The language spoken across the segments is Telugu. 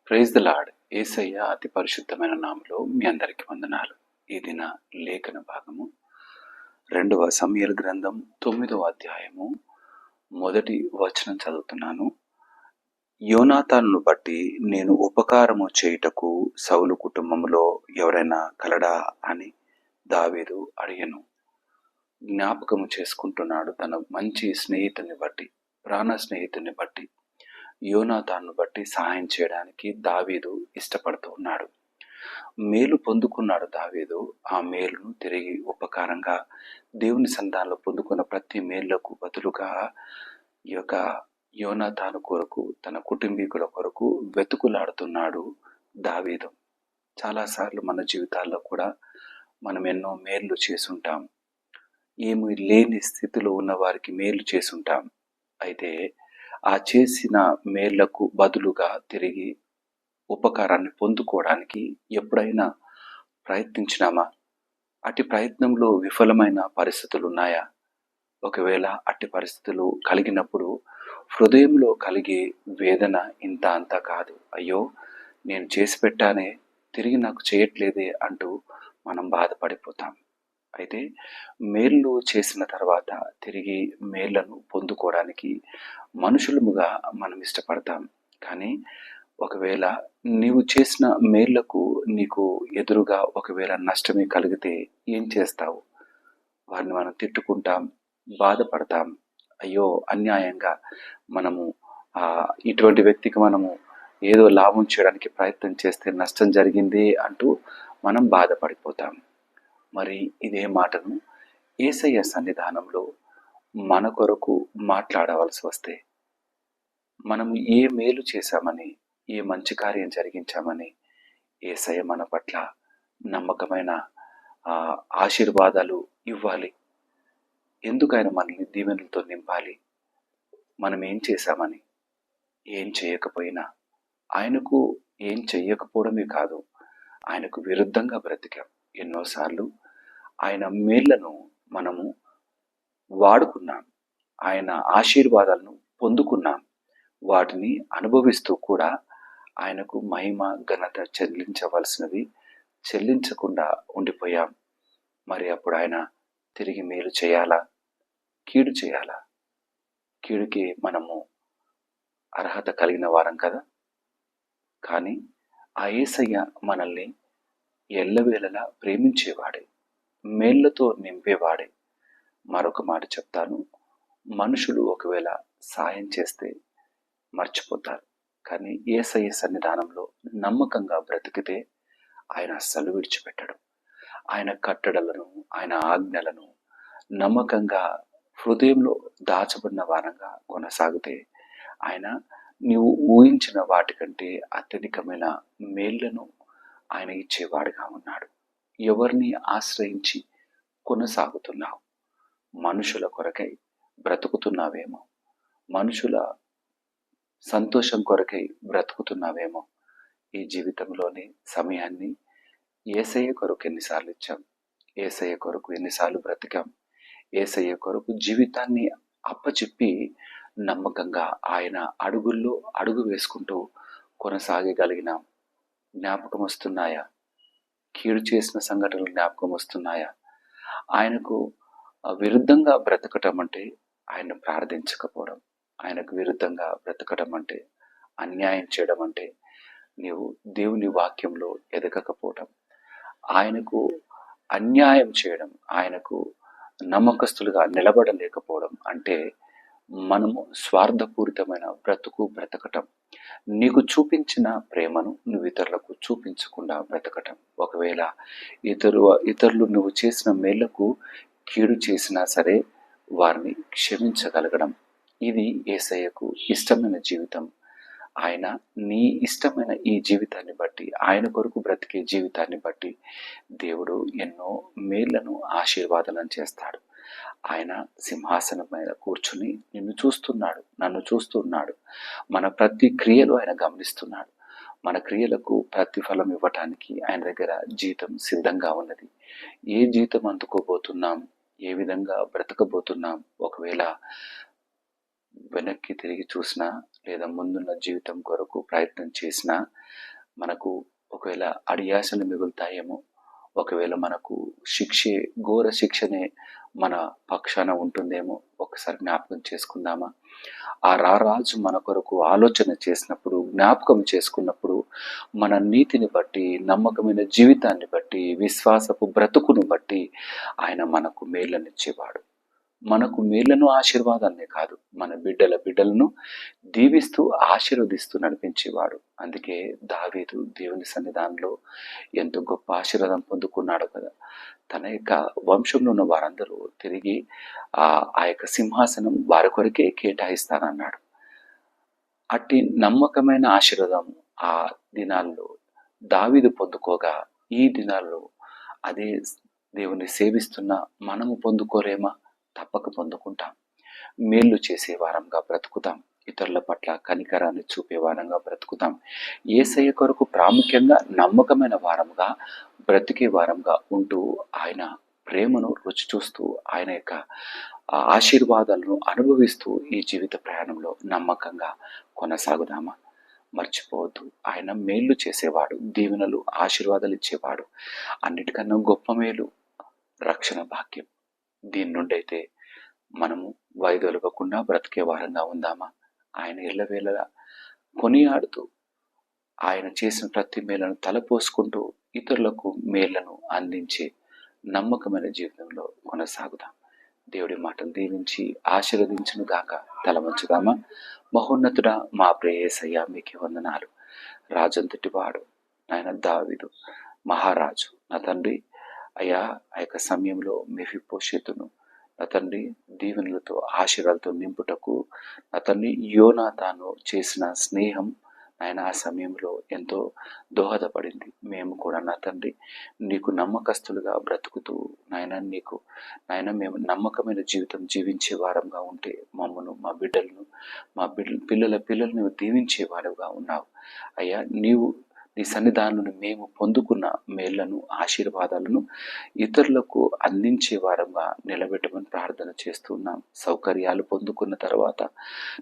Praise the lord. యేసయ్య అతి పరిశుద్ధమైన నామములో మీ అందరికి వందనాలు. ఈ దిన లేఖన భాగము 2వ సమూయేలు గ్రంథం 9వ అధ్యాయము 1వ వచనం చదువుతున్నాను. యోనాతానును బట్టి నేను ఉపకారము చేయుటకు సౌలు కుటుంబములో ఎవరైనా కలడా అని దావీదు అడిగెను. జ్ఞాపకము చేసుకుంటున్నాడు తన మంచి స్నేహితుని బట్టి, ప్రాణ స్నేహితుని బట్టి, యోనాతాను బట్టి సహాయం చేయడానికి దావీదు ఇష్టపడుతూ ఉన్నాడు. మేలు పొందుకున్నాడు దావీదు. ఆ మేలును తిరిగి ఉపకారంగా దేవుని సంధానంలో పొందుకున్న ప్రతి మేలులకు బదులుగా ఈ యొక్క యోనాతాను కొరకు, తన కుటుంబీకుల కొరకు వెతుకులాడుతున్నాడు దావీదు. చాలాసార్లు మన జీవితాల్లో కూడా మనం ఎన్నో మేలు చేసుంటాం. ఏమి లేని స్థితిలో ఉన్న వారికి మేలు చేసుంటాం. అయితే ఆ చేసిన మేళ్లకు బదులుగా తిరిగి ఉపకారాన్ని పొందుకోవడానికి ఎప్పుడైనా ప్రయత్నించినామా? అట్టి ప్రయత్నంలో విఫలమైన పరిస్థితులు ఉన్నాయా? ఒకవేళ అట్టి పరిస్థితులు కలిగినప్పుడు హృదయంలో కలిగే వేదన ఇంత అంతా కాదు. అయ్యో, నేను చేసి పెట్టానే, తిరిగి నాకు చేయట్లేదే అంటూ మనం బాధపడిపోతాం. అయితే మేళ్ళు చేసిన తర్వాత తిరిగి మేళ్లను పొందుకోవడానికి మనుషులముగా మనం ఇష్టపడతాం. కానీ ఒకవేళ నీవు చేసిన మేళ్లకు నీకు ఎదురుగా ఒకవేళ నష్టమే కలిగితే ఏం చేస్తావు? వారిని మనం తిట్టుకుంటాం, బాధపడతాం. అయ్యో, అన్యాయంగా మనము ఇటువంటి వ్యక్తికి మనము ఏదో లాభం చేయడానికి ప్రయత్నం చేస్తే నష్టం జరిగింది అంటూ మనం బాధపడిపోతాం. మరి ఇదే మాటను యేసయ్య సన్నిధానంలో మన కొరకు మాట్లాడవలసి వస్తే, మనం ఏ మేలు చేశామని, ఏ మంచి కార్యం జరిగించామని యేసయ్య మన పట్ల నమ్మకమైన ఆశీర్వాదాలు ఇవ్వాలి. ఎందుకు ఆయన మనల్ని దీవెనలతో నింపాలి? మనం ఏం చేశామని, ఏం చేయకపోయినా, ఆయనకు ఏం చెయ్యకపోవడమే కాదు, ఆయనకు విరుద్ధంగా బ్రతికాం. ఎన్నోసార్లు ఆయన మేళ్లను మనము వాడుకున్నాం, ఆయన ఆశీర్వాదాలను పొందుకున్నాం. వాటిని అనుభవిస్తూ కూడా ఆయనకు మహిమ ఘనత చెల్లించవలసినవి చెల్లించకుండా ఉండిపోయాం. మరి అప్పుడు ఆయన తిరిగి మేలు చేయాలా, కీడు చేయాలా? కీడుకి మనము అర్హత కలిగిన వారం కదా. కానీ ఆ యేసయ్య మనల్ని ఎల్లవేళలా ప్రేమించేవాడే, మేళ్లతో నింపేవాడే. మరొక మాట చెప్తాను, మనుషులు ఒకవేళ సాయం చేస్తే మర్చిపోతారు. కానీ యేసయ్య సన్నిధానంలో నమ్మకంగా బ్రతికితే ఆయన అస్సలు విడిచిపెట్టడు. ఆయన కట్టడలను, ఆయన ఆజ్ఞలను నమ్మకంగా హృదయంలో దాచబడిన వారంగా కొనసాగితే ఆయన నీవు ఊహించిన వాటికంటే అత్యధికమైన మేళ్లను ఆయన ఇచ్చేవాడుగా ఉన్నాడు. ఎవరిని ఆశ్రయించి కొనసాగుతున్నావు? మనుషుల కొరకై బ్రతుకుతున్నావేమో, మనుషుల సంతోషం కొరకై బ్రతుకుతున్నావేమో. ఈ జీవితంలోని సమయాన్ని యేసయ్య కొరకు ఎన్నిసార్లు ఇచ్చాం? యేసయ్య కొరకు ఎన్నిసార్లు బ్రతికాం? యేసయ్య కొరకు జీవితాన్ని అప్పచెప్పి నమ్మకంగా ఆయన అడుగుల్లో అడుగు వేసుకుంటూ కొనసాగగలిగినాం. జ్ఞాపకం వస్తున్నాయా? కీడు చేసిన సంఘటనలు జ్ఞాపకం వస్తున్నాయా? ఆయనకు విరుద్ధంగా బ్రతకటం అంటే ఆయన ప్రార్థించకపోవడం, ఆయనకు విరుద్ధంగా బ్రతకటం అంటే, అన్యాయం చేయడం అంటే నీవు దేవుని వాక్యంలో ఎదగకపోవడం, ఆయనకు అన్యాయం చేయడం, ఆయనకు నమ్మకస్తులుగా నిలబడలేకపోవడం అంటే మనము స్వార్థపూరితమైన బ్రతకటం. నీకు చూపించిన ప్రేమను నువ్వు ఇతరులకు చూపించకుండా బ్రతకటం. ఒకవేళ ఇతరులు నువ్వు చేసిన మేళ్లకు కీడు చేసినా సరే వారిని క్షమించగలగడం. ఇది యేసయ్యకు ఇష్టమైన జీవితం. ఆయన నీ ఇష్టమైన ఈ జీవితాన్ని బట్టి, ఆయన కొరకు బ్రతికే జీవితాన్ని బట్టి దేవుడు ఎన్నో మేళ్లను, ఆశీర్వాదాలను చేస్తాడు. ఆయన సింహాసనం మీద కూర్చుని నిన్ను చూస్తున్నాడు, నన్ను చూస్తున్నాడు. మన ప్రతి క్రియలు ఆయన గమనిస్తున్నాడు. మన క్రియలకు ప్రతిఫలం ఇవ్వటానికి ఆయన దగ్గర జీతం సిద్ధంగా ఉన్నది. ఏ జీతం అందుకోబోతున్నాం, ఏ విధంగా బ్రతకబోతున్నాం? ఒకవేళ వెనక్కి తిరిగి చూసినా లేదా ముందున్న జీవితం కొరకు ప్రయత్నం చేసినా మనకు ఒకవేళ అడియాసలు మిగులుతాయేమో, ఒకవేళ మనకు శిక్షే ఘోర శిక్షనే మన పక్షాన ఉంటుందేమో ఒకసారి జ్ఞాపకం చేసుకుందామా? ఆ రారాజు మన కొరకు ఆలోచన చేసినప్పుడు, జ్ఞాపకం చేసుకున్నప్పుడు, మన నీతిని బట్టి, నమ్మకమైన జీవితాన్ని బట్టి, విశ్వాసపు బ్రతుకును బట్టి ఆయన మనకు మేళ్ళనిచ్చేవాడు. మనకు మేళ్లను ఆశీర్వాదాన్నే కాదు, మన బిడ్డలను దీవిస్తూ ఆశీర్వదిస్తూ నడిపించేవాడు. అందుకే దావీదు దేవుని సన్నిధానంలో ఎంతో గొప్ప ఆశీర్వాదం పొందుకున్నాడు కదా. తన యొక్క వంశంలో ఉన్న వారందరూ తిరిగి ఆ యొక్క సింహాసనం వారి కొరకే కేటాయిస్తానన్నాడు. అట్టి నమ్మకమైన ఆశీర్వాదం ఆ దినాల్లో దావీదు పొందుకోగా, ఈ దినాల్లో అదే దేవుని సేవిస్తున్న మనము పొందుకోలేమా? తప్పక పొందుకుంటాం. మేళ్ళు చేసే వారంగా బ్రతుకుతాం. ఇతరుల పట్ల కనికరాన్ని చూపే వారంగా బ్రతుకుతాం. యేసయ్య కొరకు ప్రాముఖ్యంగా నమ్మకమైన వారంగా బ్రతికే వారంగా ఉంటూ ఆయన ప్రేమను రుచి చూస్తూ ఆయన యొక్క ఆశీర్వాదాలను అనుభవిస్తూ ఈ జీవిత ప్రయాణంలో నమ్మకంగా కొనసాగుదామా? మర్చిపోవద్దు, ఆయన మేళ్ళు చేసేవాడు, దీవెనలు ఆశీర్వాదాలు ఇచ్చేవాడు. అన్నిటికన్నా గొప్ప మేలు రక్షణ భాగ్యం. దీని నుండి అయితే మనము వైదొలగకుండా బ్రతికే వారంగా ఉందామా? ఆయన ఎల్లవేళలా కొనియాడుతూ ఆయన చేసిన ప్రతి మేలను తలపోసుకుంటూ ఇతరులకు మేళ్లను అందించే నమ్మకమైన జీవితంలో కొనసాగుదాం. దేవుడి మాటలు దీవించి ఆశీర్వదించును గాక. తల వంచుదామా? మహోన్నతుడా, మా ప్రియ యేసయ్యా, మీకే వందనాలు. రాజంతటి వాడు ఆయన దావీదు మహారాజు, నా తండ్రి అయ్యా, ఆ యొక్క సమయంలో మెఫీబోషెతును నా తండ్రి దీవెనలతో ఆశీర్వాదాలతో నింపుటకు నా తండ్రి యోనాతాను చేసిన స్నేహం ఆయన ఆ సమయంలో ఎంతో దోహదపడింది. మేము కూడా నా తండ్రి నీకు నమ్మకస్తులుగా బ్రతుకుతూ నాయన మేము నమ్మకమైన జీవితం జీవించే వారంగా ఉంటే మమ్మను, మా బిడ్డలను, మా పిల్లలను దీవించే వారుగా ఉన్నావు అయ్యా. నీ సన్నిధానంలో మేము పొందుకున్న మేళ్లను, ఆశీర్వాదాలను ఇతరులకు అందించే వారంగా నిలబెట్టమని ప్రార్థన చేస్తున్నాం. సౌకర్యాలు పొందుకున్న తర్వాత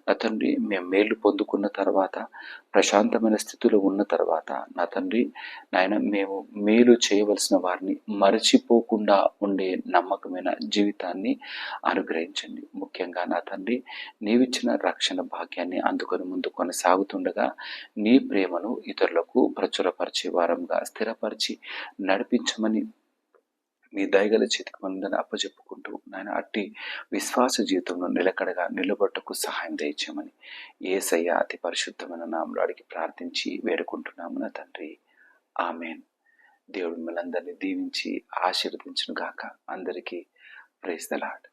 నా తండ్రి, మేము మేలు పొందుకున్న తర్వాత, ప్రశాంతమైన స్థితిలో ఉన్న తర్వాత నా తండ్రి నాయన మేము మేలు చేయవలసిన వారిని మరచిపోకుండా ఉండే నమ్మకమైన జీవితాన్ని అనుగ్రహించండి. ముఖ్యంగా నా తండ్రి, నీవిచ్చిన రక్షణ భాగ్యాన్ని అందుకొని ముందు కొనసాగుతుండగా నీ ప్రేమను ఇతరులకు ప్రచురపరిచే వారంగా స్థిరపరిచి నడిపించమని మీ దయగల చేతికి మందని అప్పచెప్పుకుంటూ నాయన అట్టి విశ్వాస జీవితంలో నిలకడగా నిలబట్టుకు సహాయం దయచేయమని యేసయ్య అతి పరిశుద్ధమైన నామములో అడిగి ప్రార్థించి వేడుకుంటున్నాము నా తండ్రి. ఆమేన్. దేవుడు మిమ్మల్ని అందరినీ దీవించి ఆశీర్వదించును గాక. అందరికీ ప్రైజ్ ది లార్డ్.